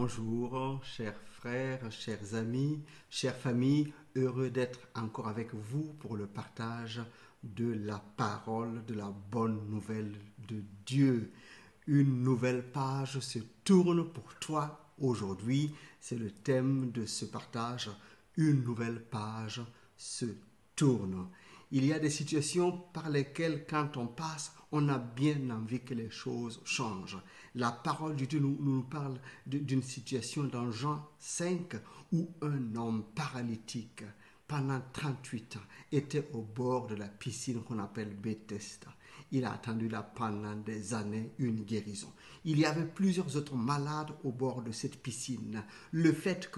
Bonjour, chers frères, chers amis, chères familles, heureux d'être encore avec vous pour le partage de la parole, de la bonne nouvelle de Dieu. Une nouvelle page se tourne pour toi aujourd'hui. C'est le thème de ce partage. Une nouvelle page se tourne. Il y a des situations par lesquelles, quand on passe, on a bien envie que les choses changent. La parole de Dieu nous parle d'une situation dans Jean 5 où un homme paralytique, pendant 38 ans, était au bord de la piscine qu'on appelle Bethesda. Il a attendu là pendant des années une guérison. Il y avait plusieurs autres malades au bord de cette piscine. Le fait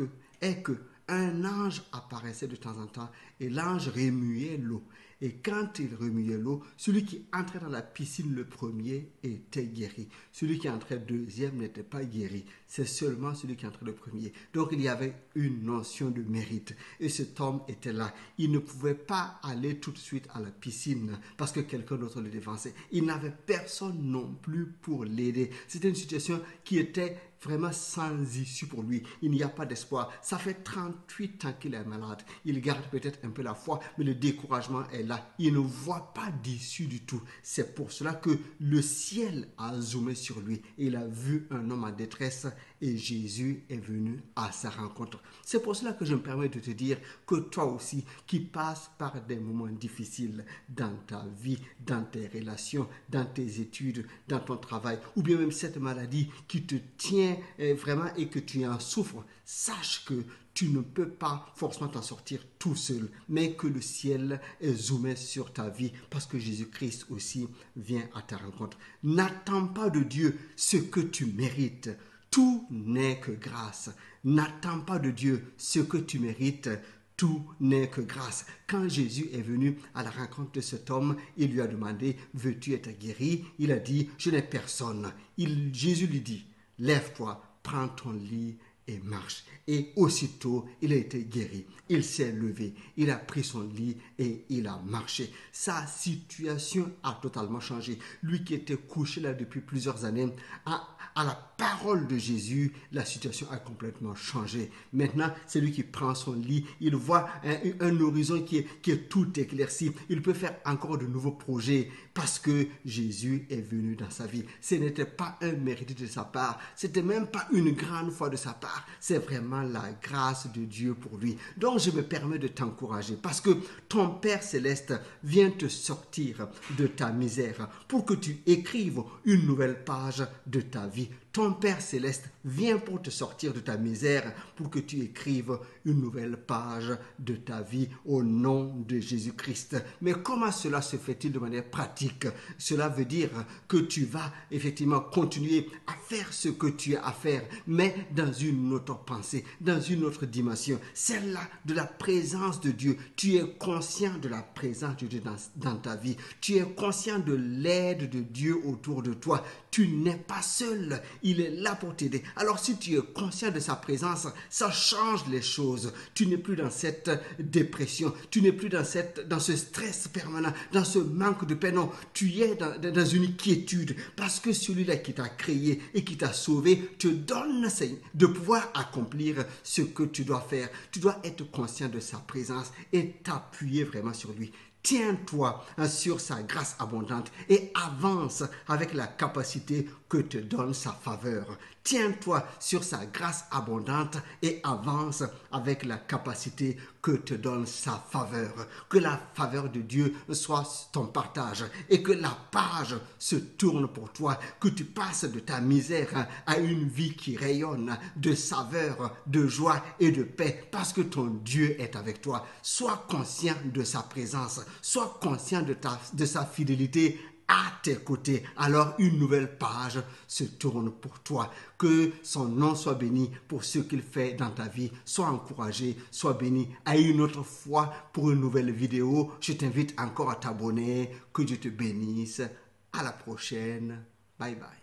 est que un ange apparaissait de temps en temps et l'ange remuait l'eau. Et quand il remuait l'eau, celui qui entrait dans la piscine le premier était guéri. Celui qui entrait deuxième n'était pas guéri. C'est seulement celui qui entrait le premier. Donc il y avait une notion de mérite. Et cet homme était là. Il ne pouvait pas aller tout de suite à la piscine parce que quelqu'un d'autre le dévançait. Il n'avait personne non plus pour l'aider. C'était une situation qui était vraiment sans issue pour lui. Il n'y a pas d'espoir. Ça fait 38 ans qu'il est malade. Il garde peut-être un peu la foi, mais le découragement est là. Il ne voit pas d'issue du tout. C'est pour cela que le ciel a zoomé sur lui. Et il a vu un homme en détresse et Jésus est venu à sa rencontre. C'est pour cela que je me permets de te dire que toi aussi, qui passes par des moments difficiles dans ta vie, dans tes relations, dans tes études, dans ton travail, ou bien même cette maladie qui te tient vraiment et que tu en souffres, sache que tu ne peux pas forcément t'en sortir tout seul, mais que le ciel est zoomé sur ta vie parce que Jésus-Christ aussi vient à ta rencontre. N'attends pas de Dieu ce que tu mérites. Tout n'est que grâce. N'attends pas de Dieu ce que tu mérites. Tout n'est que grâce. Quand Jésus est venu à la rencontre de cet homme, il lui a demandé, veux-tu être guéri? Il a dit, je n'ai personne. Jésus lui dit, lève-toi, prends ton lit et marche. Et aussitôt, il a été guéri. Il s'est levé, il a pris son lit et il a marché. Sa situation a totalement changé. Lui qui était couché là depuis plusieurs années, à la parole de Jésus, la situation a complètement changé. Maintenant, c'est lui qui prend son lit. Il voit un horizon qui est tout éclairci. Il peut faire encore de nouveaux projets parce que Jésus est venu dans sa vie. Ce n'était pas un mérite de sa part. C'était même pas une grande foi de sa part. C'est vraiment la grâce de Dieu pour lui. Donc, je me permets de t'encourager parce que ton Père Céleste vient te sortir de ta misère pour que tu écrives une nouvelle page de ta vie. Ton Père Céleste vient pour te sortir de ta misère, pour que tu écrives une nouvelle page de ta vie au nom de Jésus-Christ. Mais comment cela se fait-il de manière pratique? Cela veut dire que tu vas effectivement continuer à faire ce que tu as à faire, mais dans une autre pensée, dans une autre dimension, celle-là de la présence de Dieu. Tu es conscient de la présence de Dieu dans ta vie. Tu es conscient de l'aide de Dieu autour de toi. Tu n'es pas seul. Il est là pour t'aider. Alors si tu es conscient de sa présence, ça change les choses. Tu n'es plus dans cette dépression. Tu n'es plus dans ce stress permanent, dans ce manque de paix. Non, tu es dans une quiétude parce que celui-là qui t'a créé et qui t'a sauvé te donne de pouvoir accomplir ce que tu dois faire. Tu dois être conscient de sa présence et t'appuyer vraiment sur lui. Tiens-toi sur sa grâce abondante et avance avec la capacité que te donne sa faveur. Tiens-toi sur sa grâce abondante et avance avec la capacité que te donne sa faveur. Que la faveur de Dieu soit ton partage et que la page se tourne pour toi. Que tu passes de ta misère à une vie qui rayonne de saveur, de joie et de paix parce que ton Dieu est avec toi. Sois conscient de sa présence. Sois conscient de sa fidélité à tes côtés. Alors une nouvelle page se tourne pour toi. Que son nom soit béni pour ce qu'il fait dans ta vie. Sois encouragé, sois béni. À une autre fois pour une nouvelle vidéo. Je t'invite encore à t'abonner. Que Dieu te bénisse. À la prochaine. Bye bye.